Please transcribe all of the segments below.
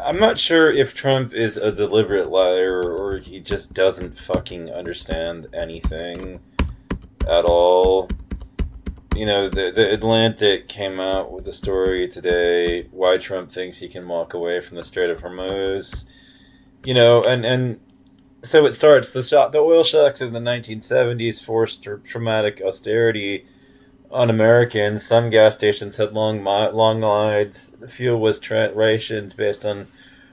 I'm not sure if Trump is a deliberate liar or he just doesn't fucking understand anything at all. The Atlantic came out with a story today why Trump thinks he can walk away from the Strait of Hormuz. And so it starts the oil shocks in the 1970s forced traumatic austerity on Americans. Some gas stations had long lines. The fuel was rationed based on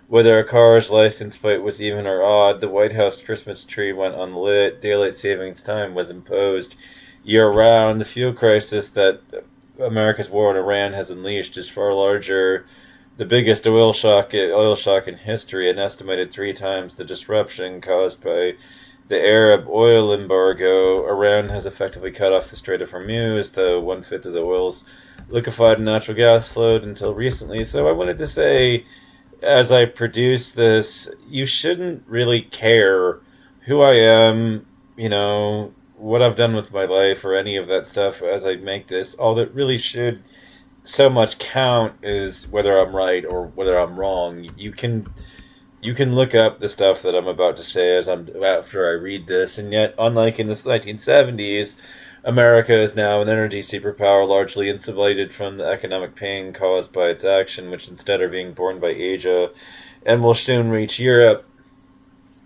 whether a car's license plate was even or odd. The White House Christmas tree went unlit. Daylight savings time was imposed year round. The fuel crisis that America's war in Iran has unleashed is far larger. The biggest oil shock in history, an estimated 3 times the disruption caused by the Arab oil embargo. Iran has effectively cut off the Strait of Hormuz, though 1/5 of the oil's liquefied natural gas flowed until recently. So I wanted to say, as I produce this, you shouldn't really care who I am, what I've done with my life or any of that stuff as I make this. All that really should so much count is whether I'm right or whether I'm wrong. You can look up the stuff that I'm about to say as I'm after I read this, and yet, unlike in the 1970s, America is now an energy superpower, largely insulated from the economic pain caused by its action, which instead are being borne by Asia, and will soon reach Europe.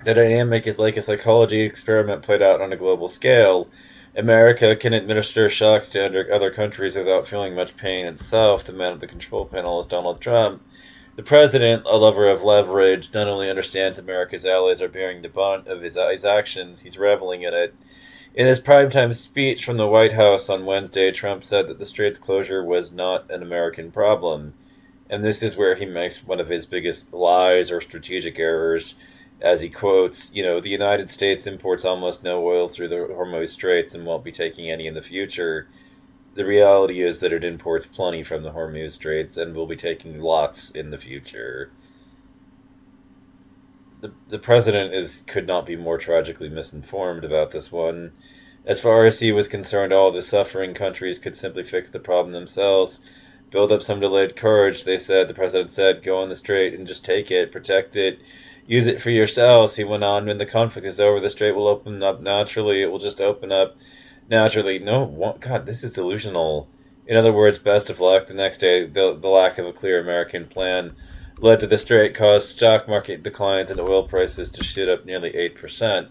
The dynamic is like a psychology experiment played out on a global scale. America can administer shocks to other countries without feeling much pain itself. The man at the control panel is Donald Trump. The president, a lover of leverage, not only understands America's allies are bearing the brunt of his actions, he's reveling in it. In his primetime speech from the White House on Wednesday, Trump said that the strait's closure was not an American problem. And this is where he makes one of his biggest lies or strategic errors, as he quotes, the United States imports almost no oil through the Hormuz Straits and won't be taking any in the future. The reality is that it imports plenty from the Hormuz Straits and will be taking lots in the future. The president could not be more tragically misinformed about this one. As far as he was concerned, all the suffering countries could simply fix the problem themselves. Build up some delayed courage, the president said. Go on the strait and just take it, protect it, use it for yourselves. He went on, when the conflict is over, the strait will open up naturally. It will just open up naturally. No, God, this is delusional. In other words, best of luck. The next day, the lack of a clear American plan led to the strait caused stock market declines and oil prices to shoot up nearly 8%.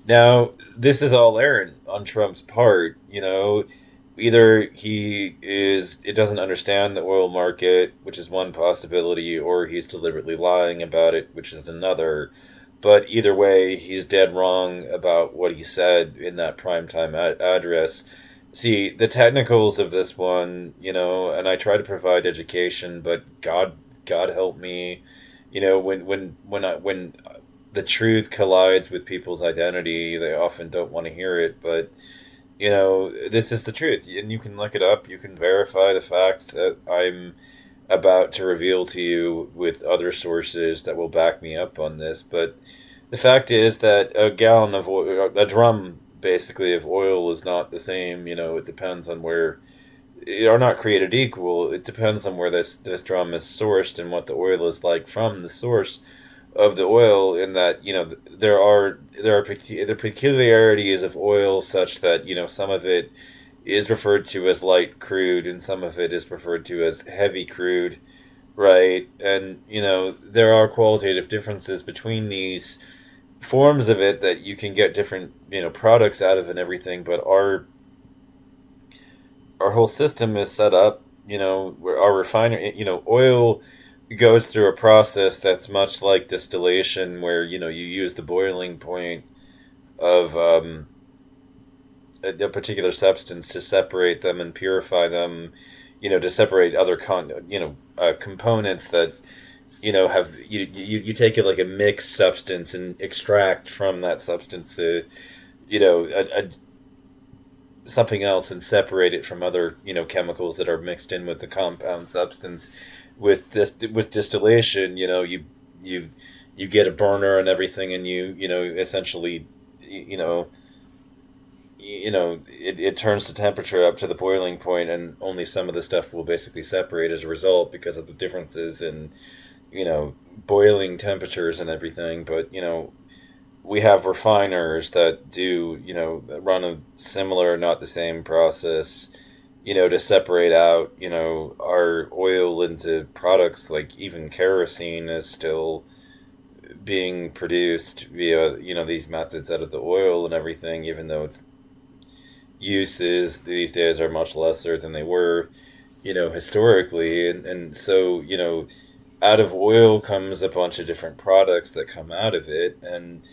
Now, this is all errant on Trump's part. Either it doesn't understand the oil market, which is one possibility, or he's deliberately lying about it, which is another. But either way, he's dead wrong about what he said in that primetime address. See, the technicals of this one, and I try to provide education, but God help me, when the truth collides with people's identity, they often don't want to hear it. But this is the truth, and you can look it up. You can verify the facts that I'm about to reveal to you with other sources that will back me up on this. But the fact is that a gallon of oil, a drum basically of oil, is not the same. It depends on where, are not created equal. It depends on where this drum is sourced and what the oil is like from the source of the oil. In that, the peculiarities of oil such that some of it is referred to as light crude and some of it is referred to as heavy crude, right? And there are qualitative differences between these forms of it that you can get different products out of and everything. But our whole system is set up, where our refinery, oil goes through a process that's much like distillation, where you use the boiling point of a particular substance to separate them and purify them, to separate other components that have you take it like a mixed substance and extract from that substance something else and separate it from other chemicals that are mixed in with the compound substance. With distillation, you get a burner and everything, and you essentially it turns the temperature up to the boiling point, and only some of the stuff will basically separate as a result because of the differences in boiling temperatures and everything, but we have refiners that do that run a similar, not the same process, to separate out our oil into products. Like even kerosene is still being produced via these methods out of the oil and everything, even though its uses these days are much lesser than they were historically. And so out of oil comes a bunch of different products that come out of it. And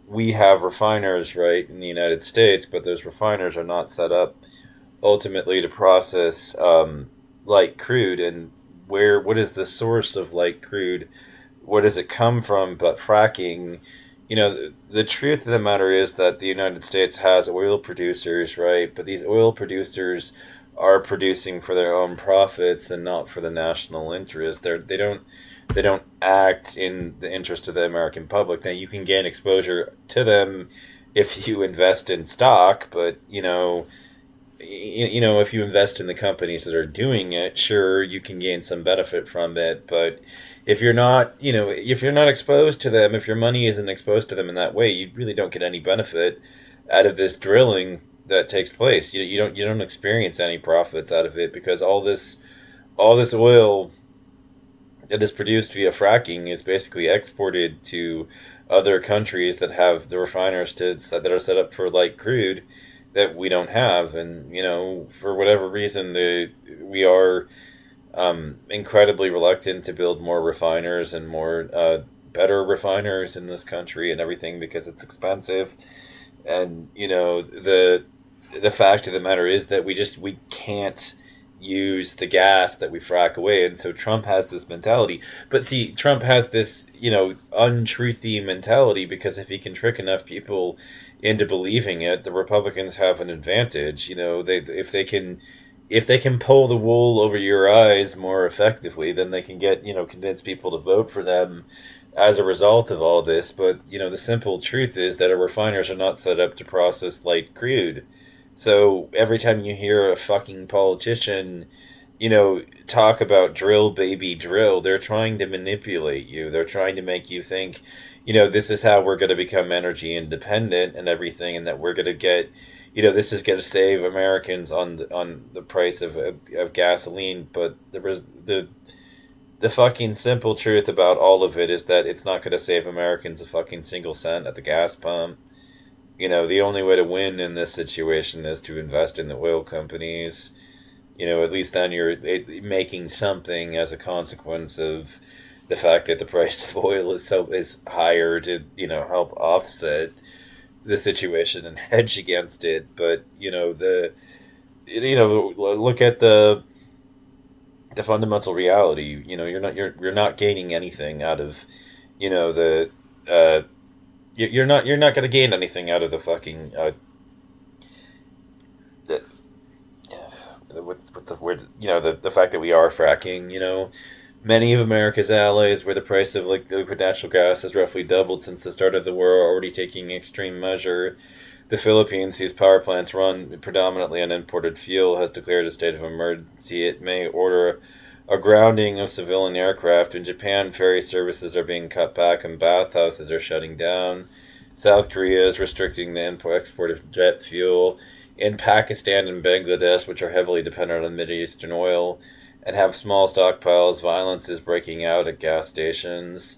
we have refiners, right, in the United States, but those refiners are not set up ultimately to process light crude. And what is the source of light crude? Where does it come from but fracking? The truth of the matter is that the United States has oil producers, right? But these oil producers are producing for their own profits and not for the national interest. They don't act in the interest of the American public. Now you can gain exposure to them if you invest in stock, but if you invest in the companies that are doing it, sure, you can gain some benefit from it. But if you're not exposed to them, if your money isn't exposed to them in that way, you really don't get any benefit out of this drilling that takes place. You don't experience any profits out of it, because all this oil that is produced via fracking is basically exported to other countries that have the refiners that are set up for light crude that we don't have. And for whatever reason, we are incredibly reluctant to build more refiners and more better refiners in this country and everything, because it's expensive. And the fact of the matter is that we can't use the gas that we frack away. And so Trump has this mentality. But see, Trump has this untruthy mentality, because if he can trick enough people into believing it, the Republicans have an advantage. If they can pull the wool over your eyes more effectively, then they can convince people to vote for them as a result of all this. But the simple truth is that our refiners are not set up to process light crude. So every time you hear a fucking politician talk about drill, baby, drill, they're trying to manipulate you. They're trying to make you think this is how we're going to become energy independent and everything, and that we're going to get this is going to save Americans on the price of gasoline. But the fucking simple truth about all of it is that it's not going to save Americans a fucking single cent at the gas pump. The only way to win in this situation is to invest in the oil companies. At least then you're making something as a consequence of the fact that the price of oil is higher to help offset the situation and hedge against it. But look at the fundamental reality. You're not gaining anything out of the you're not going to gain anything out of the fucking the, with the fact that we are fracking. Many of America's allies, where the price of liquid natural gas has roughly doubled since the start of the war, are already taking extreme measure. The Philippines, whose power plants run predominantly on imported fuel, has declared a state of emergency. It may order a grounding of civilian aircraft. In Japan, ferry services are being cut back and bathhouses are shutting down. South Korea is restricting the export of jet fuel. In Pakistan and Bangladesh, which are heavily dependent on Mideastern oil and have small stockpiles, violence is breaking out at gas stations.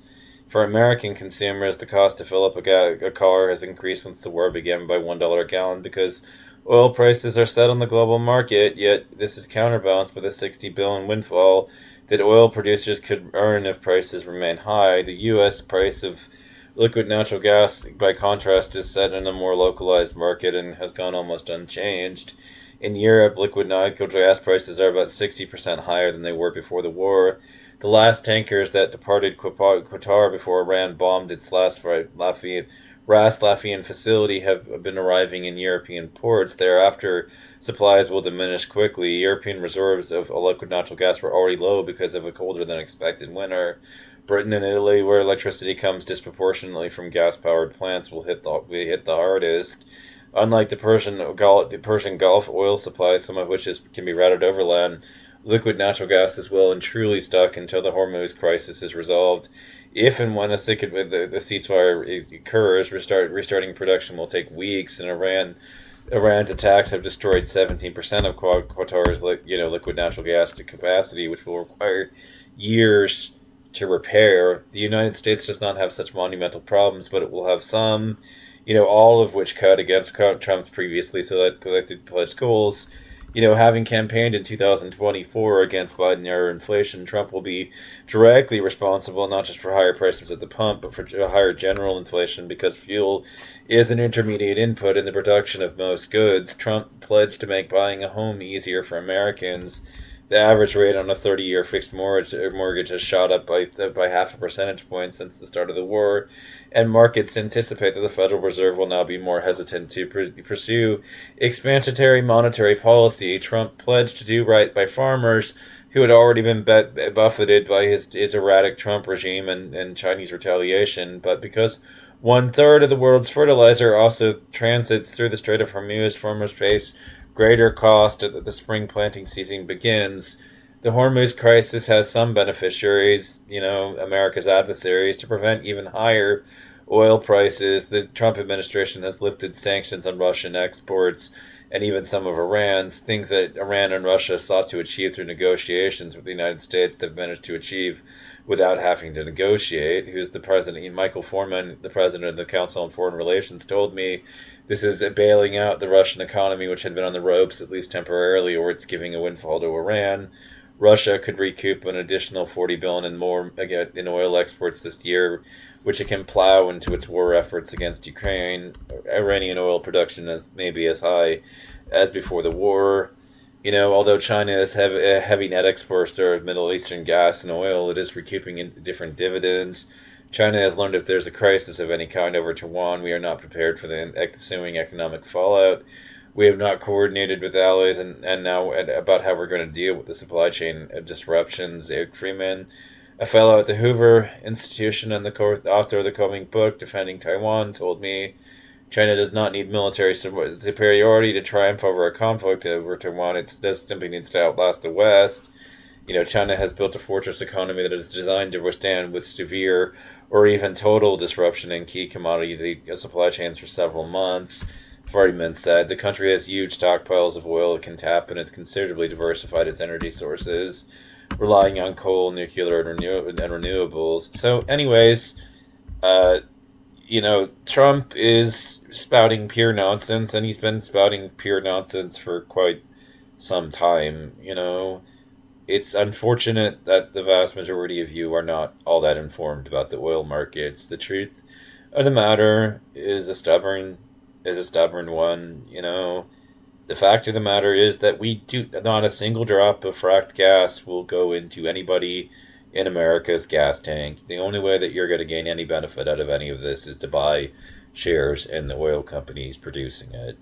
For American consumers, the cost to fill up a car has increased since the war began by $1 a gallon, because oil prices are set on the global market. Yet this is counterbalanced by the $60 billion windfall that oil producers could earn if prices remain high. The U.S. price of liquid natural gas, by contrast, is set in a more localized market and has gone almost unchanged. In Europe, liquid natural gas prices are about 60% higher than they were before the war. The last tankers that departed Qatar before Iran bombed its Ras Laffan facility have been arriving in European ports. Thereafter, supplies will diminish quickly. European reserves of liquid natural gas were already low because of a colder than expected winter. Britain and Italy, where electricity comes disproportionately from gas-powered plants, will hit the hardest. Unlike the Persian Gulf oil supplies, some of which can be routed overland, liquid natural gas is well and truly stuck until the Hormuz crisis is resolved. If and when the ceasefire occurs, restarting production will take weeks, and Iran's attacks have destroyed 17% of Qatar's liquid natural gas to capacity, which will require years to repair. The United States does not have such monumental problems, but it will have some, all of which cut against Trump's previously selected pledged goals. Having campaigned in 2024 against Biden era inflation, Trump will be directly responsible not just for higher prices at the pump, but for higher general inflation because fuel is an intermediate input in the production of most goods. Trump pledged to make buying a home easier for Americans. The average rate on a 30-year fixed mortgage has shot up by half a percentage point since the start of the war, and markets anticipate that the Federal Reserve will now be more hesitant to pursue expansionary monetary policy. Trump pledged to do right by farmers who had already been buffeted by his erratic Trump regime and Chinese retaliation, but because one-third of the world's fertilizer also transits through the Strait of Hormuz, farmers face greater cost that the spring planting season begins. The Hormuz crisis has some beneficiaries, America's adversaries, to prevent even higher oil prices. The Trump administration has lifted sanctions on Russian exports and even some of Iran's, things that Iran and Russia sought to achieve through negotiations with the United States they've managed to achieve without having to negotiate. Who's the president? Michael Foreman, the president of the Council on Foreign Relations, told me this is bailing out the Russian economy, which had been on the ropes, at least temporarily, or it's giving a windfall to Iran. Russia could recoup an additional $40 billion and more in oil exports this year, which it can plow into its war efforts against Ukraine. Iranian oil production is maybe as high as before the war. Although China is a heavy net exporter of Middle Eastern gas and oil, it is recouping different dividends. China has learned if there's a crisis of any kind over Taiwan, we are not prepared for the ensuing economic fallout. We have not coordinated with allies and now about how we're going to deal with the supply chain disruptions. Eric Freeman, a fellow at the Hoover Institution and the author of the coming book, Defending Taiwan, told me China does not need military superiority to triumph over a conflict over Taiwan. It simply needs to outlast the West. China has built a fortress economy that is designed to withstand with severe or even total disruption in key commodity supply chains for several months. Freeman said the country has huge stockpiles of oil it can tap, and it's considerably diversified its energy sources, relying on coal, nuclear, and renewables. So, anyways, Trump is spouting pure nonsense, and he's been spouting pure nonsense for quite some time. It's unfortunate that the vast majority of you are not all that informed about the oil markets. The truth of the matter is a stubborn one. The fact of the matter is that not a single drop of fracked gas will go into anybody in America's gas tank. The only way that you're going to gain any benefit out of any of this is to buy shares in the oil companies producing it.